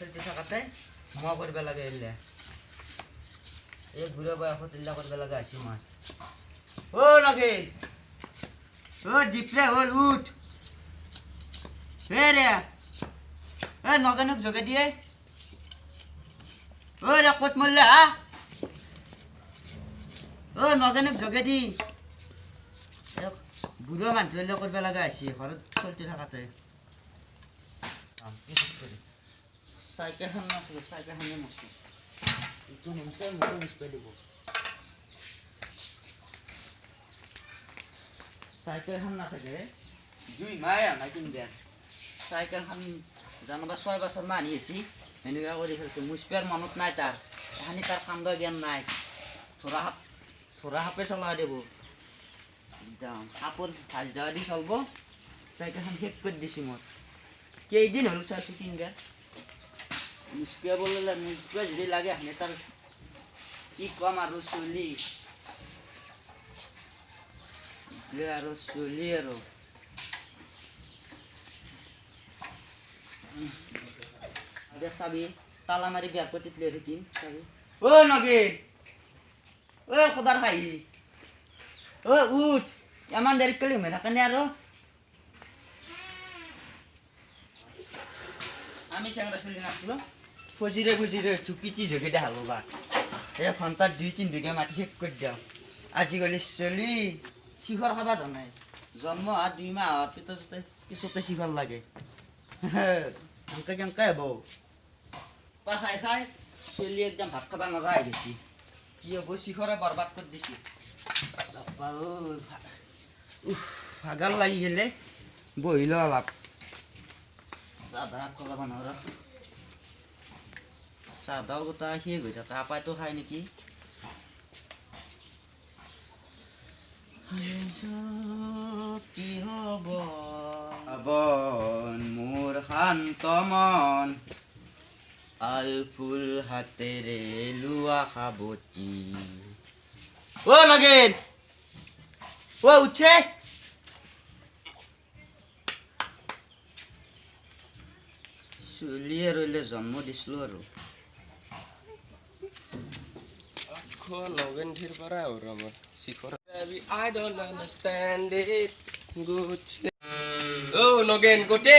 চলতে থাকাতে মই কৰিব লাগে এলে এই বুঢ়া বয়সত এলা কৰিব লগা আছে মই ও নাগিল ও ডিপরে হল উঠ হে রে এ নগেনক জগে দিয়ে ও রে কত মল্লা ও নগেনক জগে দি বুঢ়া মানুহ এলে কৰিব লগা আছে ঘৰত চলতে থাকাতে সাইকেল খান আছে সাইকেল খানে মছে ইটো মছে মতো নিস্পে দিব সাইকেল খান না থাকে দুই মায়া না কিন দেন সাইকেল খান জানবা 6 বছর মানি আছি এনেকা কৰি ফেলছে মুস্পের মনত নাই তার এখানি তার কাণ্ড জ্ঞান নাই থোড়া হাপে চলা দেব একদম হাপর ভাজ দেওয়া দি চলব সাইকেল খান শেষ করে দিছি মই কেইদিন হল চাইছো কিনবে মুস্পিয়া বললে মুস্পিয়া যদি লাগে এখানে তার কি কম আর চলি আর চলি আর চাবি তালা মারি বিয়ার করতে তুলে রেখিম চাবি ও নগে ও খোদার খাই ও উঠ এমন দেরি করলি মে থাকে আর আমি সেংরা চলি নাচলো ফজিরে ফজিরে চুপিটি জগে দেখালো বা এই ঘন্টার 2-3 বিঘা মাটি শেষ করে দাও আজিকালি চলি শিখর খাবা জানাই জন্ম আর 2 মাহ হওয়ার পিছতে শিখর লাগে কেঙ্কা হব পা খাই খাই চলি একদম ভাত খাবা নরা হয়ে গেছি কি হব শিখরে বরবাদ করে দিছি ভাগার লাগি গেলে বহিল অলপ সাদা কলা বানরা সাদাও গোটা শেষ হৈ থাকে আপাইতো খাই নেকি কি হব আবন মোর শান্ত মন আল ফুল হাতেৰে লুয়া খাবতি ও নগেন ও উঠে চলিয়ে ৰইলে জন্ম দিছিলো আৰু Logan here para ahora, amor. Si fuera baby, I don't understand it. Good. Oh, Logan, kote.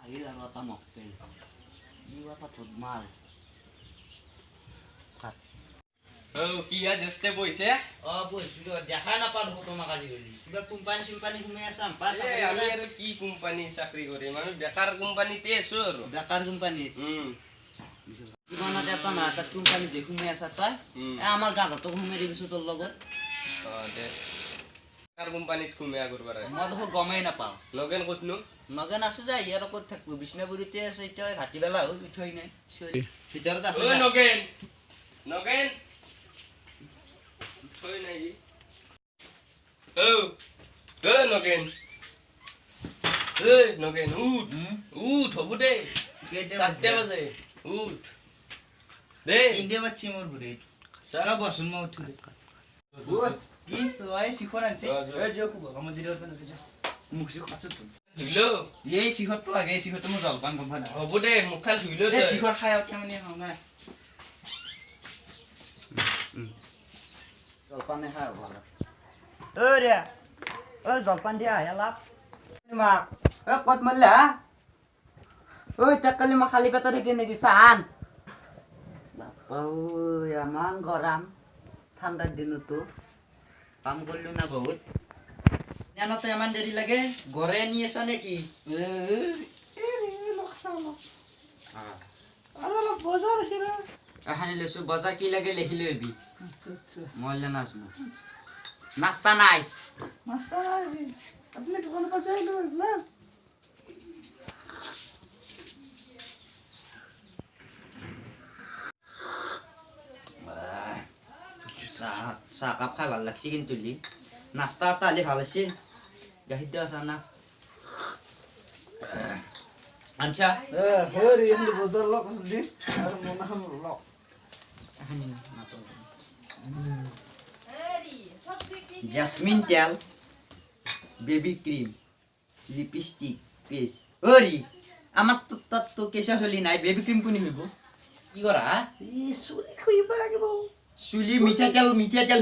Ahí la rota moktel. Iwa ta thudmal. Kat. Oh, kiya just boise. Boisu দেখা না পার হতো মাগাজি গলি। কিবা কোম্পানি সিম্পানি ঘুমে Assam pass আমি আর কি company চাকরি করি মানে বেকার কোম্পানিতে আছো আৰু বেকার কোম্পানি জীবনত এটা না এটা কোম্পানি যে ঘুমে আসা তাই আমার গাধা তো ঘুমে দিবিছো তোর লগত দে বেকার কোম্পানিত ঘুমিয়া করবার মই দেখো গমেই নাপাও লগেন কতনো নগেন আছে যা ইয়ার কত থাকবো বিষ্ণুপুরিতে আছে এটা ঘাটি বেলা হই উঠই নাই ভিতরত আছে ও নগেন নগেন উঠই নাই ও ও নগেন নগেন উঠ উঠ হবু দে 7 বাজে উঠ দে ইন্ডিয়া বাচ্চি মোর ঘুরে সারা বসন মা উঠু দে ও কি তোই শিখর আনছে এ যোকু আমার দিরে ওখানে গেছে মুখি খাচ্ছে তো হইলো এই শিখর তো আগে শিখর তো মো জলপান গম না হবু দে মুখাল হইলো দে শিখর খায় কেমন হাও না জলপানে খায় ভালো ও রে ও জলপান দিয়া হেলাপ মা ও কত মল্লা ওই টাকালি মা খালি পেটে থেকে নেকি সান বাপা এমন গরম ঠান্ডার দিন তো কাম করলো না বহুত জানো তো এমন দেরি লাগে ঘরে নিয়ে এসো নাকি এখানে লেছো বাজার কি লাগে লিখি লবি মল্লা নাচবো নাস্তা নাই আপনি দোকান বাজার না চাহ কাপ খাই ভাল লাগছে কিন্তু নাস্তা এটা হলে ভাল আছিল গাখীৰ দিয়া আছে না আনছা হেৰি এনে বজাৰ লক দি আৰু মনাখন লক এখানি নাটো জেসমিন তেল বেবি ক্ৰিম লিপস্টিক পেস্ট ওৰি আমাৰ তাততো কেঁচা চলি নাই বেবী ক্ৰীম কোনে হইব কি কৰা ই চুলি খুইব লাগিব চুলি মিঠাতেল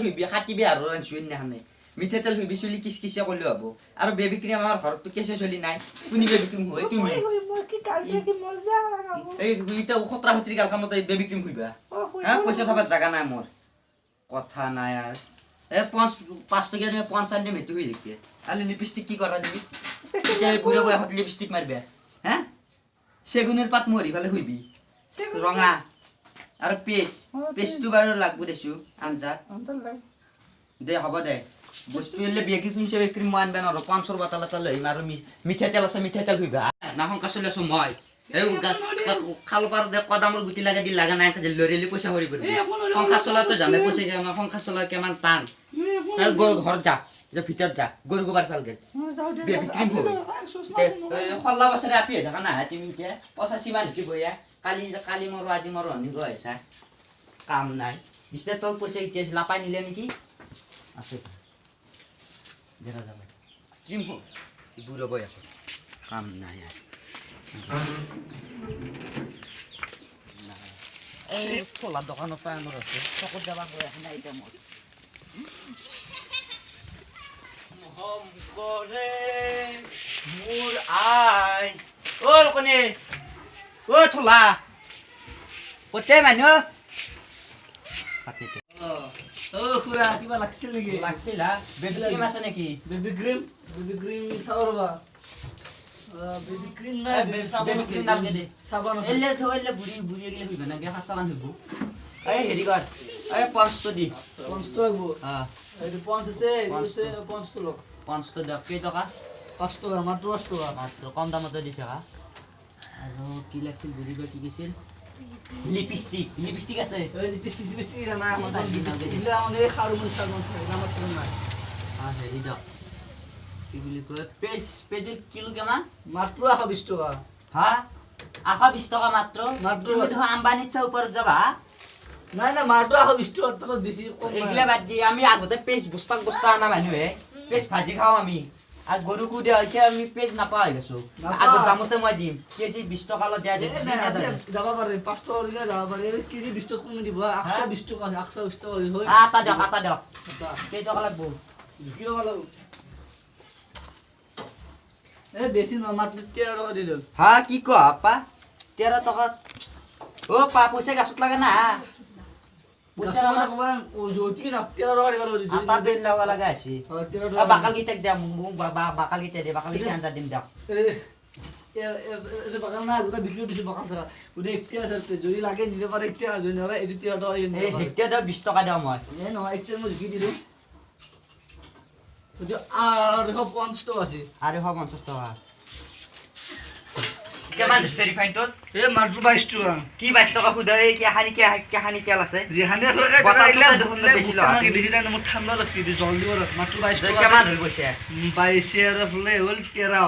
হইবি কাটিবি আৰু চুলি নাখানে মিঠাতেল হইবি চুলি কিচকিচা কৰিলে হ'ব আৰু বেবী ক্ৰীম আমাৰ ঘৰততো কেঁচা চলি নাই কোনে বেবী ক্ৰীম হয় তুমি মই কি কালকে কি মজা লাগাব এই ইটা খতৰা খতৰি গাল কামত বেবী ক্ৰীম হইবা হা পইচা থবা জাগা নাই মোৰ কথা নাই আর এ 5 টাকা তুমি 5 আনি মেটু হই দেখতে আলে লিপস্টিক কি করা দিবি এই বুড়ো বয় হাত লিপস্টিক মারবে হ্যাঁ সেগুনের পাত মরি ফেলে হইবি রঙা আর পেস্টু বারো লাগবো দেছু আনজা দে হবা দে বস্তু এলে বিয়াকি কিনছে ক্রিম আনবে না 500 বাতালা তালে আর মিঠা তেল আছে মিঠা তেল হইবা না হংকা চলে আছো মই এই খাল পার দে কদামর গুটি লাগা দি লাগা নাই যে লরেলি পয়সা হরি পড়বি হংকা চলা তো জানে পয়সা কেমন হংকা চলা কেমন টান ঘর যা যে ভিতর যা গরু গোবার ফেল গে বেবি ক্রিম হবে খল্লা বছরে আপি দেখা না তুমি কে 85 মানছি বইয়া কালি মরো আজি মরো হনি গয়সা কাম নাই বিস্তার তো পয়সা ইতেছ লাপাই নিলে নাকি আছে দেখা যাবে ক্রিম হোক বুড়ো বই এখন কাম নাই আর এই খোলা দোকানত পাই আনৰ আছে চকত যাবা গৈ আছে না এটা মোৰ হম কৰে মোৰ আই ও কোনে ও থলা কতে মানো কাটিতে ও খুৰা কিবা লাগছিল নেকি লাগছিলা বেবি ক্ৰিম আছে নাকি বেবি ক্ৰিম চাওৰবা বেবি ক্রিম না বেবি ক্রিম নাম দে সাবান এলে থইলে বুড়ি গিলে হইবা না গে হাসামান হইব এই হেৰি কর এই 500 দি 500 লাগব হ্যাঁ এইটো 5 আছে এইটো 500 লক 500 দাম কেই টাকা 5 টাকা মাত্ৰ 5 টাকা মাত্ৰ কম দামতে দিছে হা আৰু কি লাগছিল বুড়িবা কি কিছিল লিপস্টিক আছে এই লিপস্টিক না আমাদের দিলে আমাদের খাৰু মন আমাৰ তো নাই হ্যাঁ হেৰি দাও কি বুলি কয় পেজ কিলো কেমান মাত্ৰ 120 টাকা হ্যাঁ 120 টাকা মাত্ৰ মাত্ৰ। তুমি তো আম্বানিৰ চা উপৰ যাবা নাই না মাত্ৰ 120 টাকা তো বেশি কম এগলা বাদ দি আমি আগতে পেজ বস্তা আনা মানুহে পেজ ভাজি খাও আমি আর গরু গুদে আছে আমি পেজ নাপা হৈ গেছো আগত দামতে মই দিম কেজি 20 টাকা ল দিয়া যে যাব পাৰে 5 টাকা দিলে যাব পাৰে কেজি 20 টাকা কম দিব 120 টাকা 120 টাকা হয় আটা দিয়ক কেই টাকা লাগবো কি হলো এ বেশি না মাত্ৰ 13 টাকা দিল হ্যাঁ কি কো আপা 13 টাকা ও পা পয়সা গাছত লাগে না পয়সা গাছত লাগবা ও জোতি না 13 টাকা দিল আটা বিল লাগ লাগা আছে 13 টাকা বাকাল গিটাক দিয়া বাকাল গিটা দে বাকাল গিটা আনজা দিম দাও এ বাগান না গোটা বিক্রি দিছে বাগান ছাড়া ওটা একটা আছে যদি লাগে নিতে পারে একটা যদি না এই 13 টাকা এই হেক্টে দাও 20 টাকা দাও মই এ না একটা মই কি দিলো ওই আর দেখো 50 টাকা আছে আরে 50 টাকা কেমান ভেরিফাইড তো এ মাত্র 22 টাকা কি 22 টাকা খুদা এই কাহানি তেল আছে যে হানে লগাই বতাইলা দেখুন বেশি লয় কি বেশি না মোৰ ঠান্ডা লাগছে দি জলদি কর মাত্র 22 টাকা কেমান হল পয়সা 22 এর ফুলে হল 13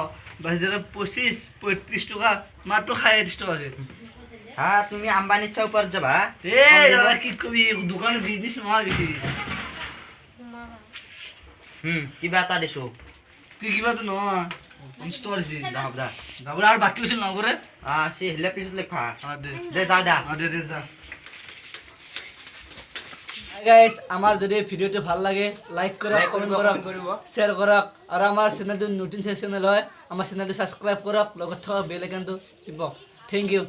22 25 টাকা মাত্র 60 টাকা আছে হ্যাঁ তুমি আম্বানির চা উপর যাবা এ দাদা কি কবি দোকান বিজনেস মার গেছি কিবা এটা দিছো তুই কিবা তো নয় স্টোর আছে দাবরা দাবরা আর বাকি আছে না করে সে হেলে পিছত লেখা দে দে যা দা দে যা গাইস আমার যদি ভিডিওটি ভাল লাগে লাইক করক কমেন্ট করক শেয়ার করক আর আমার চ্যানেলটো নতুন চ্যানেল হয় আমার চ্যানেলটো সাবস্ক্রাইব করক লগত থকা বেল আইকনটো টিপক থ্যাংক ইউ